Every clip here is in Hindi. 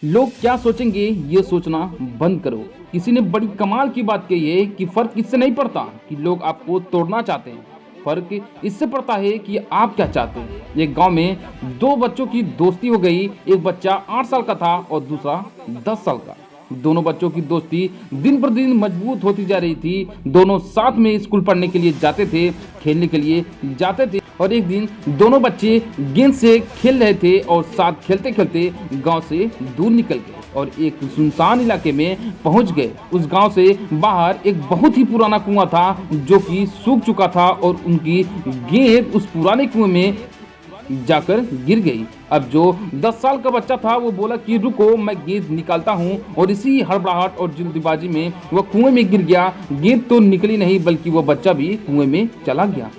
लोग क्या सोचेंगे ये सोचना बंद करो। किसी ने बड़ी कमाल की बात कही है कि फर्क इससे नहीं पड़ता कि लोग आपको तोड़ना चाहते हैं, फर्क इससे पड़ता है कि आप क्या चाहते हैं। एक गांव में दो बच्चों की दोस्ती हो गई। एक बच्चा 8 साल का था और दूसरा 10 साल का। दोनों बच्चों की दोस्ती दिन पर दिन मजबूत होती जा रही थी। दोनों साथ में स्कूल पढ़ने के लिए जाते थे, खेलने के लिए जाते थे। और एक दिन दोनों बच्चे गेंद से खेल रहे थे और साथ खेलते खेलते गांव से दूर निकल गए और एक सुनसान इलाके में पहुंच गए। उस गांव से बाहर एक बहुत ही पुराना कुआं था जो कि सूख चुका था और उनकी गेंद उस पुराने कुएं में जाकर गिर गई। अब जो 10 साल का बच्चा था वो बोला कि रुको, मैं गेंद निकालता हूँ, और इसी हड़बड़ाहट और जल्दबाजी में वह कुएं में गिर गया। गेंद तो निकली नहीं बल्कि वह बच्चा भी कुएं में चला गया।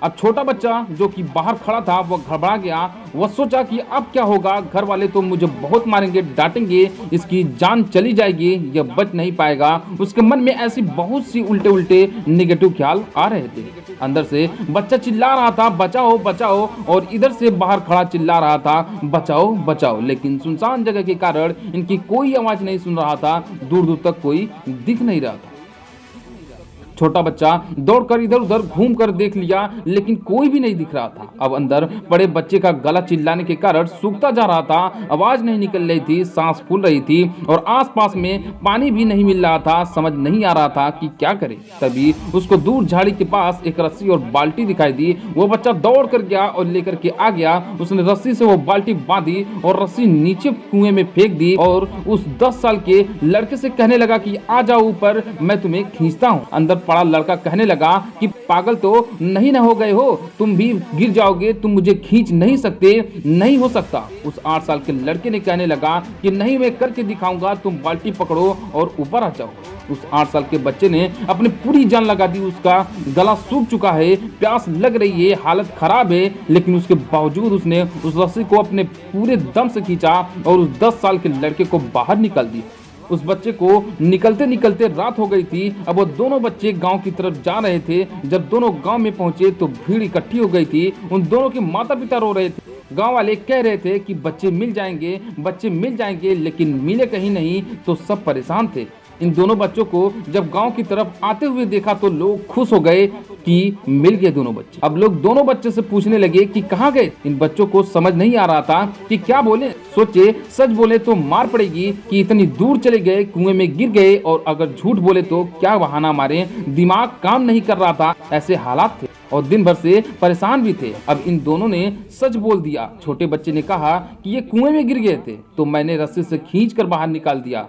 अब छोटा बच्चा जो कि बाहर खड़ा था वह घबरा गया। वह सोचा कि अब क्या होगा, घर वाले तो मुझे बहुत मारेंगे, डांटेंगे, इसकी जान चली जाएगी, यह बच नहीं पाएगा। उसके मन में ऐसी बहुत सी उल्टे उल्टे नेगेटिव ख्याल आ रहे थे। अंदर से बच्चा चिल्ला रहा था बचाओ बचाओ, और इधर से बाहर खड़ा चिल्ला रहा था बचाओ बचाओ। लेकिन सुनसान जगह के कारण इनकी कोई आवाज नहीं सुन रहा था, दूर दूर तक कोई दिख नहीं रहा था। छोटा बच्चा दौड़कर इधर उधर घूम कर देख लिया लेकिन कोई भी नहीं दिख रहा था। अब अंदर बड़े बच्चे का गला चिल्लाने के कारण सूखता जा रहा था, आवाज नहीं निकल रही थी, सांस फूल रही थी और आसपास में पानी भी नहीं मिल रहा था। समझ नहीं आ रहा था कि क्या करे। तभी उसको दूर झाड़ी के पास एक रस्सी और बाल्टी दिखाई दी। वो बच्चा दौड़ कर गया और लेकर के आ गया। उसने रस्सी से वो बाल्टी बांधी और रस्सी नीचे कुएं में फेंक दी और उस 10 साल के लड़के से कहने लगा कि आ जाओ ऊपर, मैं तुम्हें खींचता हूँ। अंदर पड़ा लड़का कहने लगा कि पागल तो नहीं न हो गए हो, तुम भी गिर जाओगे, तुम मुझे खींच नहीं सकते, नहीं हो सकता। उस 8 साल के लड़के ने कहने लगा कि नहीं, मैं करके दिखाऊंगा, तुम बाल्टी पकड़ो और ऊपर आ जाओ। उस 8 साल के बच्चे ने अपनी पूरी जान लगा दी। उसका गला सूख चुका है, प्यास लग रही है, हालत खराब है, लेकिन उसके बावजूद उसने उस रस्सी को अपने पूरे दम से खींचा और उस 10 साल के लड़के को बाहर निकाल दिया। उस बच्चे को निकलते निकलते रात हो गई थी। अब वो दोनों बच्चे गांव की तरफ जा रहे थे। जब दोनों गांव में पहुंचे तो भीड़ इकट्ठी हो गई थी। उन दोनों के माता पिता रो रहे थे। गांव वाले कह रहे थे कि बच्चे मिल जाएंगे, बच्चे मिल जाएंगे, लेकिन मिले कहीं नहीं। तो सब परेशान थे। इन दोनों बच्चों को जब गांव की तरफ आते हुए देखा तो लोग खुश हो गए कि मिल गए दोनों बच्चे। अब लोग दोनों बच्चे से पूछने लगे कि कहाँ गए। इन बच्चों को समझ नहीं आ रहा था कि क्या बोले। सोचे सच बोले तो मार पड़ेगी कि इतनी दूर चले गए, कुएं में गिर गए, और अगर झूठ बोले तो क्या बहाना मारे। दिमाग काम नहीं कर रहा था, ऐसे हालात थे और दिन भर से परेशान भी थे। अब इन दोनों ने सच बोल दिया। छोटे बच्चे ने कहा कि ये कुएं में गिर गए थे तो मैंने रस्सी से खींचकर बाहर निकाल दिया।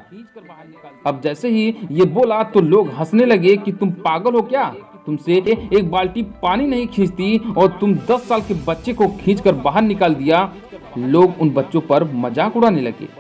अब जैसे ही ये बोला तो लोग हंसने लगे कि तुम पागल हो क्या, तुमसे एक बाल्टी पानी नहीं खींचती और तुम 10 साल के बच्चे को खींचकर बाहर निकाल दिया। लोग उन बच्चों पर मजाक उड़ाने लगे।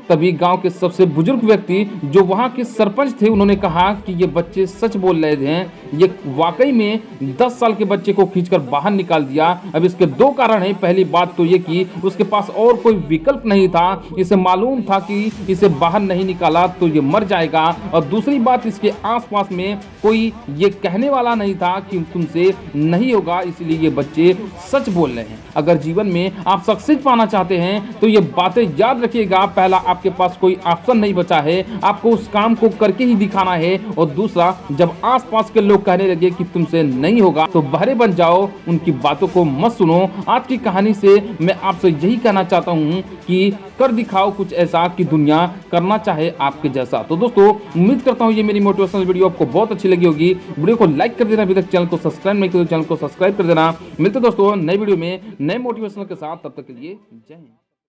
तभी गांव के सबसे बुजुर्ग व्यक्ति जो वहां के सरपंच थे उन्होंने कहा कि ये बच्चे सच बोल रहे थे, ये वाकई में 10 साल के बच्चे को खींचकर बाहर निकाल दिया। अब इसके 2 कारण हैं। पहली बात तो ये कि उसके पास और कोई विकल्प नहीं था, इसे मालूम था कि इसे बाहर नहीं निकाला तो ये मर जाएगा। और दूसरी बात, इसके आसपास में कोई ये कहने वाला नहीं था कि तुमसे नहीं होगा, इसलिए ये बच्चे सच बोल रहे हैं। अगर जीवन में आप सक्सेस पाना चाहते हैं तो ये बातें याद रखिएगा। पहला, आपके पास कोई ऑप्शन नहीं बचा है, आपको उस काम को करके ही दिखाना है। और दूसरा, जब आसपास के लोग कहने लगे कि तुमसे नहीं होगा तो बहरे बन जाओ, उनकी बातों को मत सुनो। आज की कहानी से मैं आपसे यही कहना चाहता हूँ कि कर दिखाओ कुछ ऐसा कि दुनिया करना चाहे आपके जैसा। तो दोस्तों, उम्मीद करता हूँ ये मेरी मोटिवेशनल वीडियो आपको बहुत अच्छी लगी होगी। वीडियो को लाइक कर देना, अभी तक चैनल को सब्सक्राइब नहीं किया तो चैनल को सब्सक्राइब कर देना। मिलते दोस्तों नई वीडियो में नए मोटिवेशनल के साथ, तब तक के लिए जय हिंद।